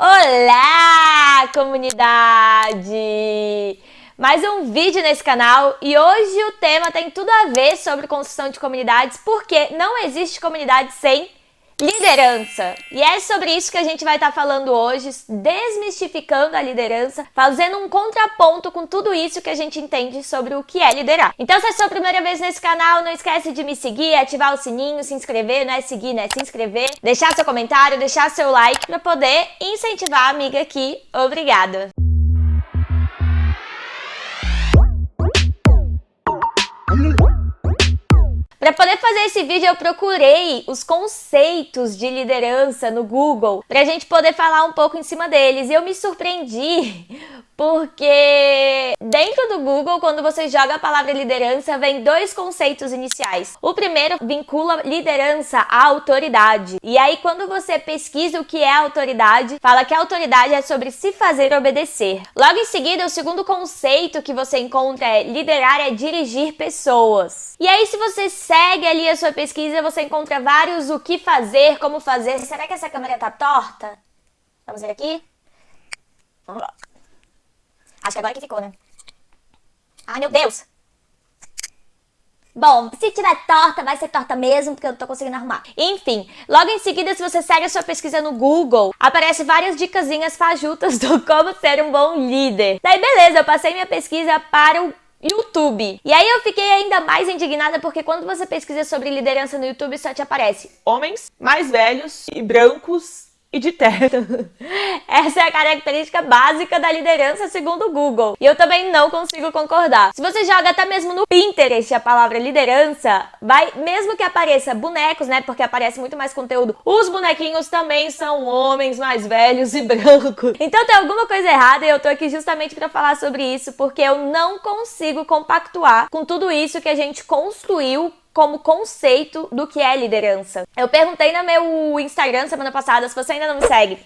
Olá, comunidade! Mais um vídeo nesse canal e hoje o tema tem tudo a ver sobre construção de comunidades, porque não existe comunidade sem liderança. E é sobre isso que a gente vai estar falando hoje, desmistificando a liderança, fazendo um contraponto com tudo isso que a gente entende sobre o que é liderar. Então, se é a sua primeira vez nesse canal, não esquece de me seguir, ativar o sininho, se inscrever, não é seguir, né? Se inscrever, deixar seu comentário, deixar seu like para poder incentivar a amiga aqui. Obrigada! Para poder fazer esse vídeo, eu procurei os conceitos de liderança no Google para a gente poder falar um pouco em cima deles. E eu me surpreendi porque dentro do Google, quando você joga a palavra liderança, vem dois conceitos iniciais. O primeiro vincula liderança à autoridade. E aí, quando você pesquisa o que é autoridade, fala que a autoridade é sobre se fazer obedecer. Logo em seguida, o segundo conceito que você encontra é liderar é dirigir pessoas. E aí, se você segue ali a sua pesquisa, você encontra vários o que fazer, como fazer. Será que essa câmera tá torta? Vamos ver aqui. Vamos lá. Acho que agora que ficou, né? Ai, meu Deus! Bom, se tiver torta, vai ser torta mesmo, porque eu não tô conseguindo arrumar. Enfim, logo em seguida, se você segue a sua pesquisa no Google, aparece várias dicasinhas fajutas do como ser um bom líder. Daí, beleza, eu passei minha pesquisa para o YouTube. E aí eu fiquei ainda mais indignada porque quando você pesquisa sobre liderança no YouTube, só te aparece homens mais velhos e brancos e de terno. Essa é a característica básica da liderança segundo o Google. E eu também não consigo concordar. Se você joga até mesmo no Pinterest a palavra liderança, vai, mesmo que apareça bonecos, né, porque aparece muito mais conteúdo, os bonequinhos também são homens mais velhos e brancos. Então tem alguma coisa errada e eu tô aqui justamente pra falar sobre isso, porque eu não consigo compactuar com tudo isso que a gente construiu como conceito do que é liderança. Eu perguntei no meu Instagram semana passada, se você ainda não me segue,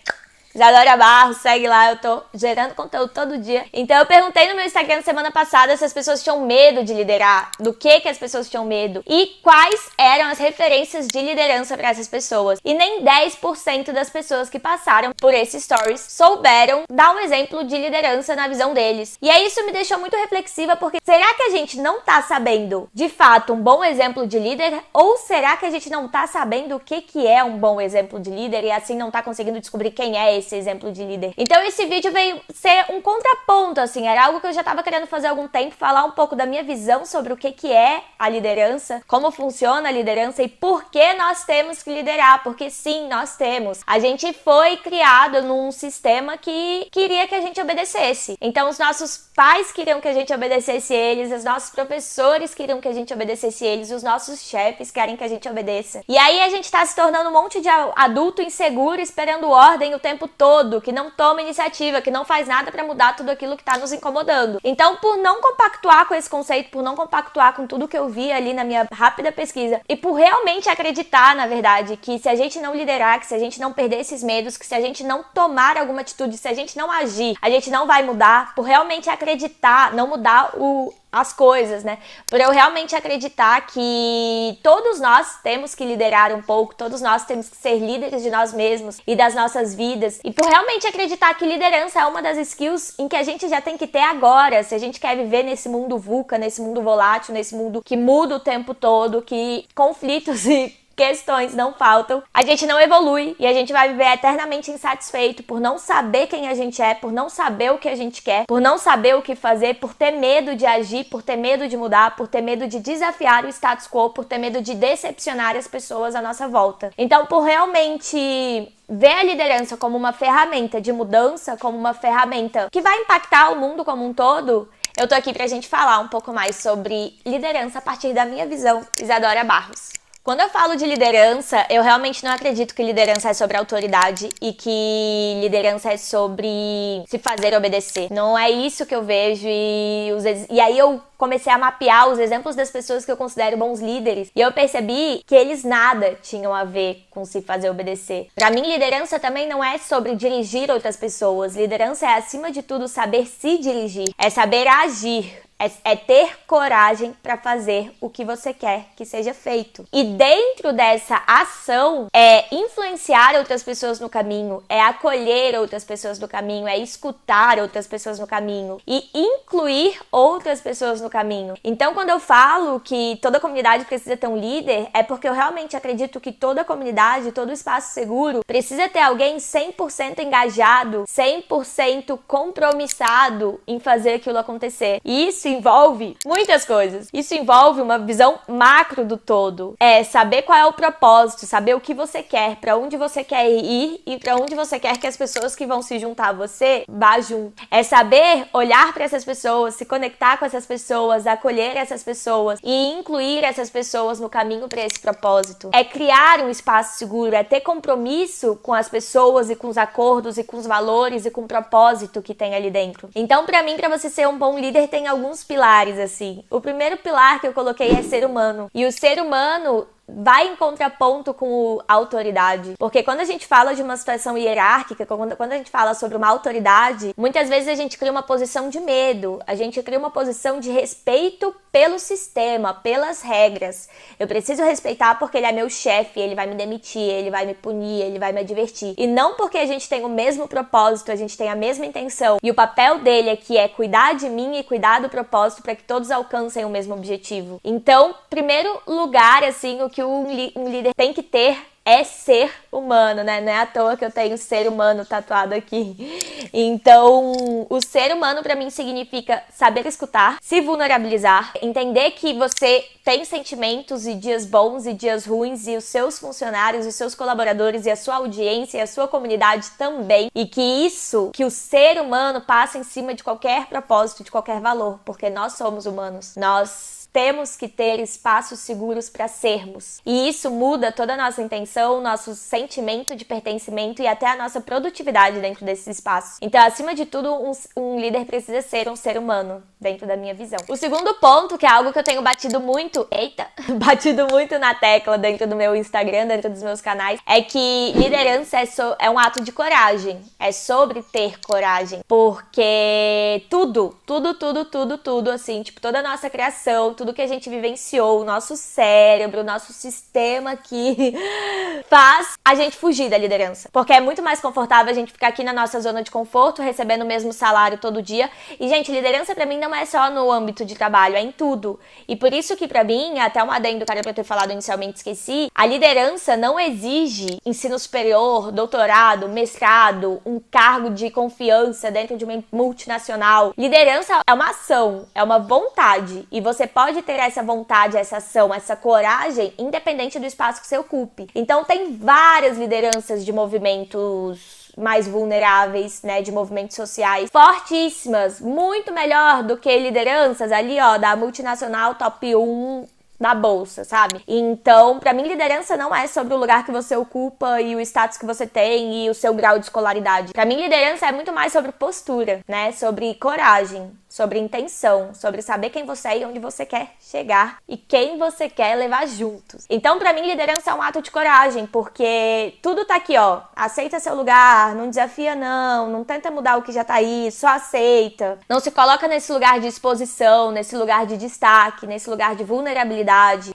Isadora Barros, segue lá, eu tô gerando conteúdo todo dia. Então eu perguntei no meu Instagram semana passada se as pessoas tinham medo de liderar, do que as pessoas tinham medo e quais eram as referências de liderança para essas pessoas. E nem 10% das pessoas que passaram por esses stories souberam dar um exemplo de liderança na visão deles. E aí isso me deixou muito reflexiva, porque será que a gente não tá sabendo de fato um bom exemplo de líder? Ou será que a gente não tá sabendo o que é um bom exemplo de líder e assim não tá conseguindo descobrir quem é esse exemplo de líder? Então esse vídeo veio ser um contraponto, assim, era algo que eu já tava querendo fazer há algum tempo, falar um pouco da minha visão sobre o que é a liderança, como funciona a liderança e por que nós temos que liderar, porque sim, nós temos. A gente foi criado num sistema que queria que a gente obedecesse. Então os nossos pais queriam que a gente obedecesse eles, os nossos professores queriam que a gente obedecesse eles, os nossos chefes querem que a gente obedeça. E aí a gente tá se tornando um monte de adulto inseguro, esperando ordem o tempo todo, que não toma iniciativa, que não faz nada pra mudar tudo aquilo que tá nos incomodando. Então, por não compactuar com esse conceito, por não compactuar com tudo que eu vi ali na minha rápida pesquisa, e por realmente acreditar, na verdade, que se a gente não liderar, que se a gente não perder esses medos, que se a gente não tomar alguma atitude, se a gente não agir, a gente não vai mudar, por realmente acreditar, não mudar as coisas, né? Por eu realmente acreditar que todos nós temos que liderar um pouco, todos nós temos que ser líderes de nós mesmos e das nossas vidas, e por realmente acreditar que liderança é uma das skills em que a gente já tem que ter agora, se a gente quer viver nesse mundo VUCA, nesse mundo volátil, nesse mundo que muda o tempo todo, que conflitos e questões não faltam, a gente não evolui e a gente vai viver eternamente insatisfeito por não saber quem a gente é, por não saber o que a gente quer, por não saber o que fazer, por ter medo de agir, por ter medo de mudar, por ter medo de desafiar o status quo, por ter medo de decepcionar as pessoas à nossa volta. Então, por realmente ver a liderança como uma ferramenta de mudança, como uma ferramenta que vai impactar o mundo como um todo, eu tô aqui pra gente falar um pouco mais sobre liderança a partir da minha visão, Isadora Barros. Quando eu falo de liderança, eu realmente não acredito que liderança é sobre autoridade e que liderança é sobre se fazer obedecer. Não é isso que eu vejo e aí eu comecei a mapear os exemplos das pessoas que eu considero bons líderes e eu percebi que eles nada tinham a ver com se fazer obedecer. Pra mim, liderança também não é sobre dirigir outras pessoas. Liderança é, acima de tudo, saber se dirigir. É saber agir. É ter coragem para fazer o que você quer que seja feito. E dentro dessa ação, é influenciar outras pessoas no caminho, é acolher outras pessoas no caminho, é escutar outras pessoas no caminho e incluir outras pessoas no caminho. Então, quando eu falo que toda comunidade precisa ter um líder, é porque eu realmente acredito que toda comunidade, todo espaço seguro, precisa ter alguém 100% engajado, 100% compromissado em fazer aquilo acontecer. E isso envolve muitas coisas. Isso envolve uma visão macro do todo. É saber qual é o propósito, saber o que você quer, para onde você quer ir e para onde você quer que as pessoas que vão se juntar a você vá junto. É saber olhar para essas pessoas, se conectar com essas pessoas, acolher essas pessoas e incluir essas pessoas no caminho para esse propósito. É criar um espaço seguro, é ter compromisso com as pessoas e com os acordos e com os valores e com o propósito que tem ali dentro. Então, para mim, para você ser um bom líder, tem alguns pilares, assim. O primeiro pilar que eu coloquei é ser humano. E o ser humano vai em contraponto com a autoridade. Porque quando a gente fala de uma situação hierárquica, quando a gente fala sobre uma autoridade, muitas vezes a gente cria uma posição de medo, a gente cria uma posição de respeito pelo sistema, pelas regras. Eu preciso respeitar porque ele é meu chefe, ele vai me demitir, ele vai me punir, ele vai me advertir. E não porque a gente tem o mesmo propósito, a gente tem a mesma intenção. E o papel dele aqui é cuidar de mim e cuidar do propósito para que todos alcancem o mesmo objetivo. Então, primeiro lugar, assim, o que um líder tem que ter é ser humano, né? Não é à toa que eu tenho ser humano tatuado aqui. Então, o ser humano pra mim significa saber escutar, se vulnerabilizar, entender que você tem sentimentos e dias bons e dias ruins e os seus funcionários, os seus colaboradores e a sua audiência e a sua comunidade também. E que o ser humano passa em cima de qualquer propósito, de qualquer valor, porque nós somos humanos. Nós temos que ter espaços seguros para sermos. E isso muda toda a nossa intenção, nosso sentimento de pertencimento e até a nossa produtividade dentro desses espaços. Então, acima de tudo, um líder precisa ser um ser humano, dentro da minha visão. O segundo ponto, que é algo que eu tenho batido muito na tecla dentro do meu Instagram, dentro dos meus canais, é que liderança é um ato de coragem. É sobre ter coragem. Porque tudo, assim, tipo, toda a nossa criação, tudo que a gente vivenciou, o nosso cérebro, o nosso sistema aqui faz a gente fugir da liderança. Porque é muito mais confortável a gente ficar aqui na nossa zona de conforto, recebendo o mesmo salário todo dia. E, gente, liderança pra mim não é só no âmbito de trabalho, é em tudo. E por isso que pra mim, até um adendo que era pra eu ter falado inicialmente, esqueci, a liderança não exige ensino superior, doutorado, mestrado, um cargo de confiança dentro de uma multinacional. Liderança é uma ação, é uma vontade. E você pode ter essa vontade, essa ação, essa coragem, independente do espaço que você ocupe. Então, tem várias lideranças de movimentos mais vulneráveis, né, de movimentos sociais fortíssimas, muito melhor do que lideranças ali, ó, da multinacional top 1 na bolsa, sabe? Então, pra mim, liderança não é sobre o lugar que você ocupa e o status que você tem e o seu grau de escolaridade. Pra mim, liderança é muito mais sobre postura, né? Sobre coragem, sobre intenção, sobre saber quem você é e onde você quer chegar e quem você quer levar juntos. Então, pra mim, liderança é um ato de coragem, porque tudo tá aqui, ó. Aceita seu lugar, não desafia não tenta mudar o que já tá aí, só aceita. Não se coloca nesse lugar de exposição, nesse lugar de destaque, nesse lugar de vulnerabilidade,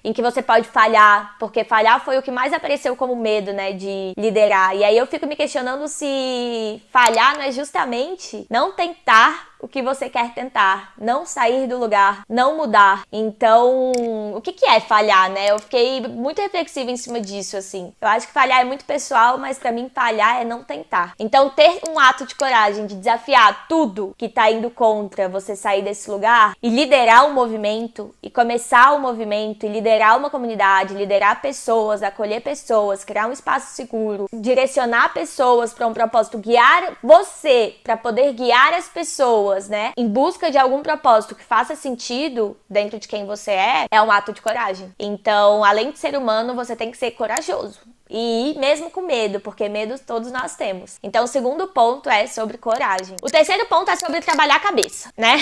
em que você pode falhar, porque falhar foi o que mais apareceu como medo, né, de liderar. E aí eu fico me questionando se falhar não é justamente não tentar o que você quer tentar, não sair do lugar, não mudar. Então, o que é falhar, né? Eu fiquei muito reflexiva em cima disso, assim. Eu acho que falhar é muito pessoal, mas pra mim falhar é não tentar. Então, ter um ato de coragem de desafiar tudo que tá indo contra você sair desse lugar e liderar um movimento e começar o movimento e liderar uma comunidade, liderar pessoas, acolher pessoas, criar um espaço seguro, direcionar pessoas pra um propósito, guiar você pra poder guiar as pessoas, né, em busca de algum propósito que faça sentido dentro de quem você é um ato de coragem. Então, além de ser humano, você tem que ser corajoso. E ir mesmo com medo, porque medo todos nós temos. Então, o segundo ponto é sobre coragem. O terceiro ponto é sobre trabalhar a cabeça, né?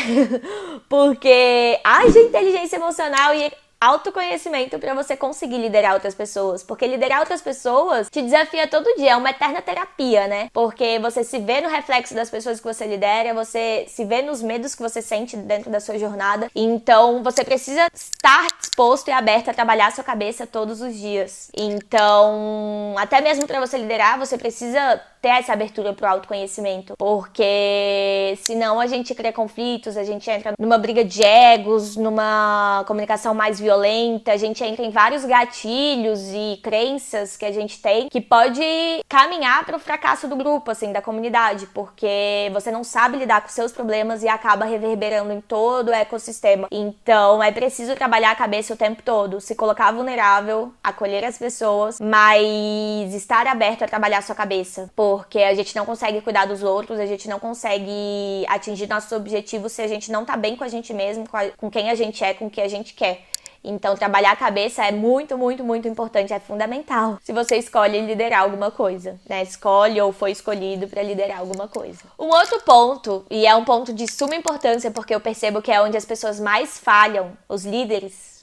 Porque haja inteligência emocional e autoconhecimento para você conseguir liderar outras pessoas, porque liderar outras pessoas te desafia todo dia, é uma eterna terapia, né? Porque você se vê no reflexo das pessoas que você lidera, você se vê nos medos que você sente dentro da sua jornada, então você precisa estar disposto e aberto a trabalhar a sua cabeça todos os dias. Então, até mesmo para você liderar, você precisa ter essa abertura pro autoconhecimento, porque senão a gente cria conflitos, a gente entra numa briga de egos, numa comunicação mais violenta, a gente entra em vários gatilhos e crenças que a gente tem que pode caminhar para o fracasso do grupo, assim, da comunidade, porque você não sabe lidar com seus problemas e acaba reverberando em todo o ecossistema. Então é preciso trabalhar a cabeça o tempo todo, se colocar vulnerável, acolher as pessoas, mas estar aberto a trabalhar a sua cabeça, porque a gente não consegue cuidar dos outros, a gente não consegue atingir nossos objetivos se a gente não tá bem com a gente mesmo, com quem a gente é, com o que a gente quer. Então, trabalhar a cabeça é muito, muito, muito importante, é fundamental se você escolhe liderar alguma coisa, né? Escolhe ou foi escolhido para liderar alguma coisa. Um outro ponto, e é um ponto de suma importância, porque eu percebo que é onde as pessoas mais falham, os líderes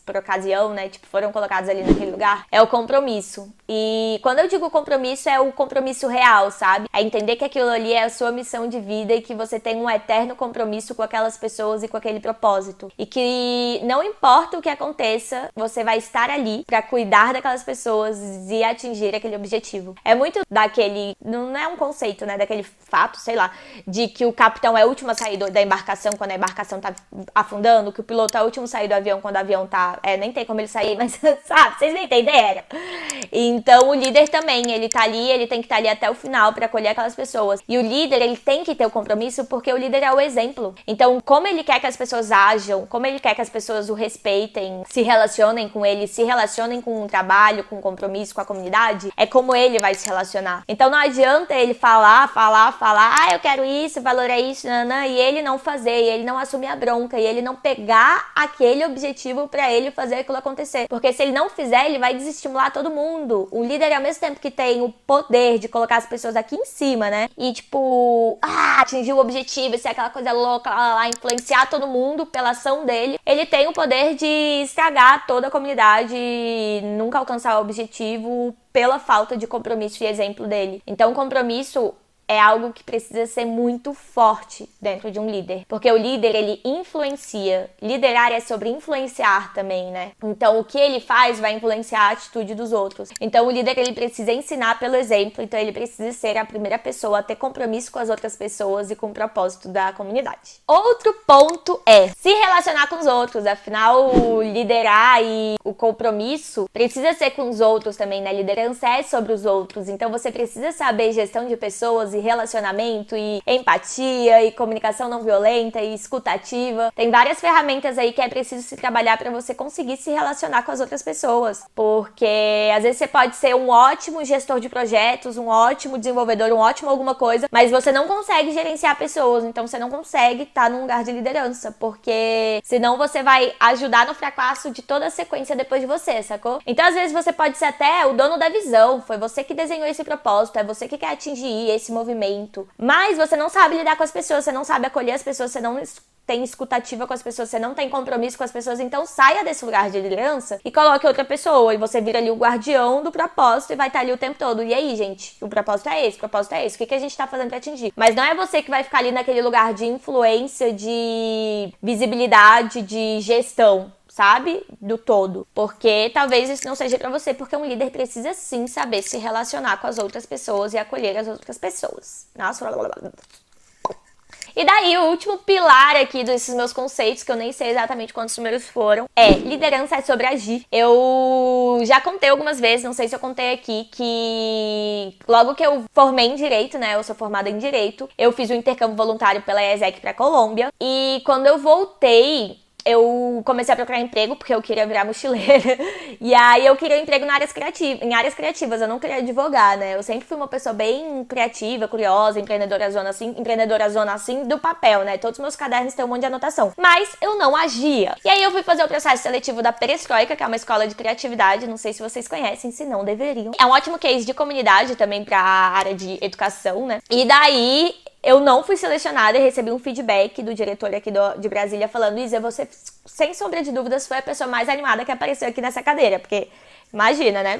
por ocasião, né, tipo, foram colocados ali naquele lugar, é o compromisso. E quando eu digo compromisso, é o compromisso real, sabe? É entender que aquilo ali é a sua missão de vida e que você tem um eterno compromisso com aquelas pessoas e com aquele propósito. E que não importa o que aconteça, você vai estar ali pra cuidar daquelas pessoas e atingir aquele objetivo. É muito daquele, não é um conceito, né, daquele fato, sei lá, de que o capitão é o último a sair da embarcação quando a embarcação tá afundando, que o piloto é o último a sair do avião quando o avião tá... nem tem como ele sair, mas sabe, vocês não entenderam. Então o líder também, ele tá ali, ele tem que estar ali até o final pra acolher aquelas pessoas. E o líder, ele tem que ter o compromisso porque o líder é o exemplo. Então, como ele quer que as pessoas ajam, como ele quer que as pessoas o respeitem, se relacionem com ele, se relacionem com o trabalho, com o compromisso, com a comunidade, é como ele vai se relacionar. Então não adianta ele falar, eu quero isso, o valor é isso, nanã, e ele não fazer, e ele não assumir a bronca, e ele não pegar aquele objetivo pra ele fazer aquilo acontecer. Porque se ele não fizer, ele vai desestimular todo mundo. O líder, ao mesmo tempo que tem o poder de colocar as pessoas aqui em cima, né? E tipo, atingir o objetivo, ser aquela coisa louca, lá, influenciar todo mundo pela ação dele. Ele tem o poder de estragar toda a comunidade e nunca alcançar o objetivo pela falta de compromisso e exemplo dele. Então, o compromisso é algo que precisa ser muito forte dentro de um líder. Porque o líder, ele influencia. Liderar é sobre influenciar também, né? Então, o que ele faz vai influenciar a atitude dos outros. Então, o líder, ele precisa ensinar pelo exemplo. Então, ele precisa ser a primeira pessoa a ter compromisso com as outras pessoas e com o propósito da comunidade. Outro ponto é se relacionar com os outros. Afinal, liderar e o compromisso precisa ser com os outros também, né? Liderança é sobre os outros. Então, você precisa saber gestão de pessoas e relacionamento e empatia e comunicação não violenta e escutativa. Tem várias ferramentas aí que é preciso se trabalhar para você conseguir se relacionar com as outras pessoas, porque às vezes você pode ser um ótimo gestor de projetos, um ótimo desenvolvedor, um ótimo alguma coisa, mas você não consegue gerenciar pessoas, então você não consegue estar num lugar de liderança, porque senão você vai ajudar no fracasso de toda a sequência depois de você, sacou? Então às vezes você pode ser até o dono da visão, foi você que desenhou esse propósito, é você que quer atingir esse movimento, mas você não sabe lidar com as pessoas, você não sabe acolher as pessoas, você não tem escutativa com as pessoas, você não tem compromisso com as pessoas, então saia desse lugar de liderança e coloque outra pessoa, e você vira ali o guardião do propósito e vai estar ali o tempo todo. E aí, gente, o propósito é esse, o que a gente tá fazendo pra atingir? Mas não é você que vai ficar ali naquele lugar de influência, de visibilidade, de gestão, sabe? Do todo. Porque talvez isso não seja pra você, porque um líder precisa sim saber se relacionar com as outras pessoas e acolher as outras pessoas. Nossa, e daí, o último pilar aqui desses meus conceitos, que eu nem sei exatamente quantos números foram, é liderança é sobre agir. Eu já contei algumas vezes, não sei se eu contei aqui, que logo que eu formei em Direito, né, eu sou formada em Direito, eu fiz um intercâmbio voluntário pela ESEC pra Colômbia, e quando eu voltei, eu comecei a procurar emprego porque eu queria virar mochileira. E aí eu queria um emprego em áreas criativas, eu não queria advogar, né? Eu sempre fui uma pessoa bem criativa, curiosa, empreendedora zona assim do papel, né? Todos os meus cadernos têm um monte de anotação. Mas eu não agia. E aí eu fui fazer o processo seletivo da Perestroika, que é uma escola de criatividade, não sei se vocês conhecem, se não deveriam. É um ótimo case de comunidade também pra área de educação, né? E daí eu não fui selecionada e recebi um feedback do diretor aqui de Brasília falando: Isa, você, sem sombra de dúvidas, foi a pessoa mais animada que apareceu aqui nessa cadeira, porque imagina, né?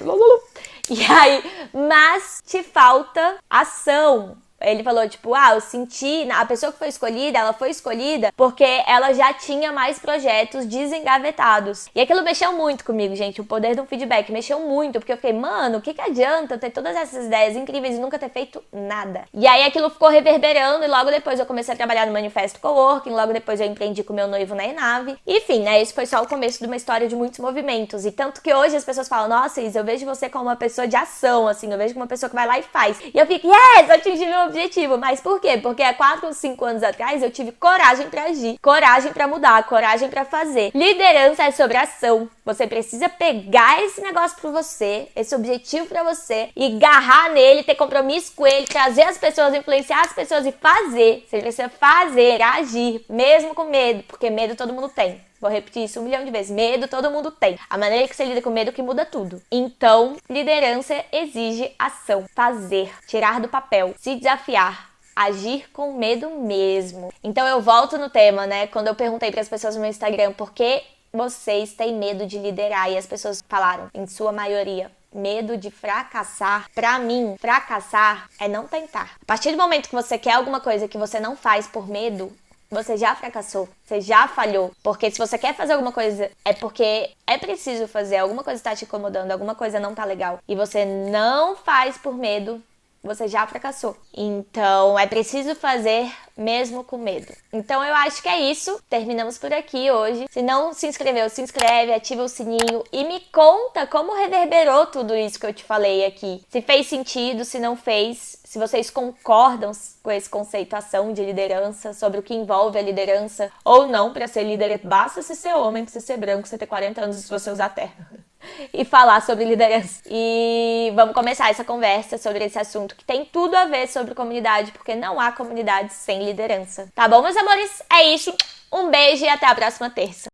E aí, mas te falta ação. Ele falou, tipo, eu senti, a pessoa que foi escolhida, ela foi escolhida porque ela já tinha mais projetos desengavetados. E aquilo mexeu muito comigo, gente, o poder do feedback mexeu muito, porque eu fiquei, mano, o que adianta eu ter todas essas ideias incríveis e nunca ter feito nada? E aí aquilo ficou reverberando e logo depois eu comecei a trabalhar no Manifesto Coworking, logo depois eu empreendi com meu noivo na Enave. Enfim, né, esse foi só o começo de uma história de muitos movimentos. E tanto que hoje as pessoas falam, nossa, Isa, eu vejo você como uma pessoa de ação, assim, eu vejo como uma pessoa que vai lá e faz. E eu fico, yes, atingi meu objetivo. Mas por quê? Porque há 4 ou 5 anos atrás eu tive coragem pra agir, coragem pra mudar, coragem pra fazer. Liderança é sobre ação. Você precisa pegar esse negócio pra você, esse objetivo pra você, e agarrar nele, ter compromisso com ele, trazer as pessoas, influenciar as pessoas e fazer. Você precisa fazer, agir, mesmo com medo, porque medo todo mundo tem. Vou repetir isso 1 milhão de vezes. Medo todo mundo tem. A maneira que você lida com medo que muda tudo. Então, liderança exige ação. Fazer. Tirar do papel. Se desafiar. Agir com medo mesmo. Então eu volto no tema, né? Quando eu perguntei para as pessoas no meu Instagram por que vocês têm medo de liderar, e as pessoas falaram, em sua maioria, medo de fracassar. Pra mim, fracassar é não tentar. A partir do momento que você quer alguma coisa que você não faz por medo, você já fracassou, você já falhou. Porque se você quer fazer alguma coisa, é porque é preciso fazer, alguma coisa está te incomodando, alguma coisa não tá legal, e você não faz por medo, você já fracassou. Então, é preciso fazer mesmo com medo. Então, eu acho que é isso. Terminamos por aqui hoje. Se não se inscreveu, se inscreve, ativa o sininho e me conta como reverberou tudo isso que eu te falei aqui. Se fez sentido, se não fez, se vocês concordam com esse conceito ação de liderança, sobre o que envolve a liderança ou não. Para ser líder, basta você ser homem, pra você ser branco, você ter 40 anos se você usar terno. E falar sobre liderança. E vamos começar essa conversa sobre esse assunto que tem tudo a ver sobre comunidade, porque não há comunidade sem liderança. Tá bom, meus amores? É isso. Um beijo e até a próxima terça.